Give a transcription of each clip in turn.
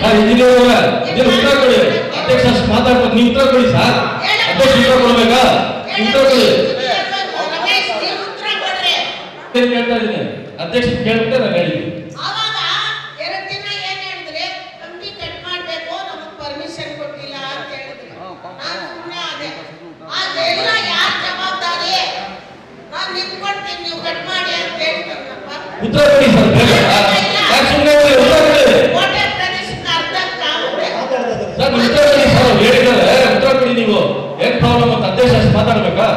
Sir engineer ನೀವು ಉತ್ತರ ಕೊಡಿ. ಅಧ್ಯಕ್ಷ ಅಷ್ಟು ಮಾತಾಡ್ಬೋದು, ನೀವು ಉತ್ತರ ಕೊಡಿ ಸರ್. ಅಧ್ಯಕ್ಷ ಉತ್ತರ ಕೊಡ್ಬೇಕಾ? ಉತ್ತರ ಕೊಡಿ. ಕೇಳ್ತಾ ಇದ್ದೀನಿ, ಅಧ್ಯಕ್ಷ ಕೇಳ್ತಾ ನಾನು ಹೇಳಿದ್ದೀನಿ. ಉತ್ತರ ಕೊಡಿ ಸರ್, ಸುಮ್ಮನೆ ಉತ್ತರ ಕೊಡಿ ಸರ್. ಉತ್ತರ ಕೊಡಿ ಸರ್, ಹೇಳಿದ್ದಾರೆ ಉತ್ತರ ಕೊಡಿ. ನೀವು ಏನ್ ಪ್ರಾಬ್ಲಮ್ ಅಂತ ಅಧ್ಯಕ್ಷ ಅಷ್ಟು ಮಾತಾಡ್ಬೇಕಾ?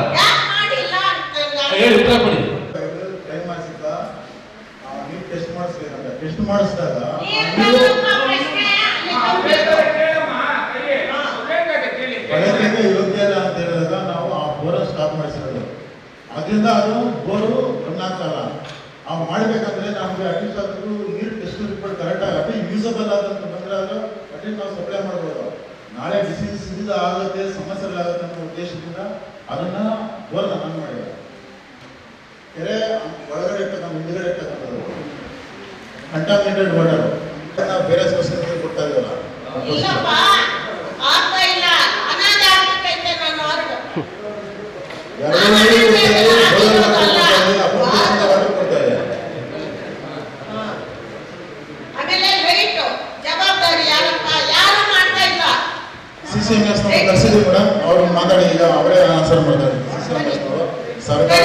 ಹೇಳಿ ಉತ್ತರ ಕೊಡಿ. ಟೆಸ್ಟ್ ಮಾಡಿಸಿದಾಗ ಯೋಗ್ಯ ಇಲ್ಲ ಅಂತ ಹೇಳಿದಾಗ ನಾವು ಆ ಬೋರ್ ಸ್ಟಾಪ್ ಮಾಡಿಸಿರೋದು. ಅದರಿಂದ ಅದು ಬೋರು ರನ್ ಆಗ್ತಲ್ಲ. ಮಾಡಬೇಕಂದ್ರೆ ನಮಗೆ ಅಟ್ಲೀಸ್ಟ್ ಅದು ನೀರು ಟೆಸ್ಟ್ ರಿಪೋರ್ಟ್ ಕರೆಕ್ಟ್ ಆಗಿ ಯೂಸಬಲ್ ಆದಂತ ಬಂದ್ರೆ ಅದು ಅಟ್ಲೀಸ್ಟ್ ನಾವು ಸಪ್ಲೈ ಮಾಡ್ಬೋದು. ನಾಳೆ ಡಿಸೀಸ್ ಆಗುತ್ತೆ, ಸಮಸ್ಯೆಗಳಾಗುತ್ತೆ ಅನ್ನೋ ಉದ್ದೇಶದಿಂದ ಅದನ್ನ ಬೋರ್ನ ರನ್ ಮಾಡಿದ್ದಾರೆ. ಕೆರೆ ಒಳಗಡೆ ಇರ್ತಕ್ಕಂಥ ಹಿಂದ್ಗಡೆ ಇರ್ತಕ್ಕಂಥದ್ದು ಕಂಟಾಮಿನೇಟೆಡ್ ವಾಟರ್ ನಾವು ಬೇರೆ ಸೊಸೈಟಿ ಕೊಡ್ತಾ ಇದೀವಲ್ಲ. CCMS ಕರ್ಸಿದ್ವಿ ಮೇಡಮ್, ಅವ್ರು ಮಾತಾಡಿ ಈಗ ಅವರೇ ಆನ್ಸರ್ ಮಾಡ್ತಾರೆ. CCMS ಸರ್ಕಾರ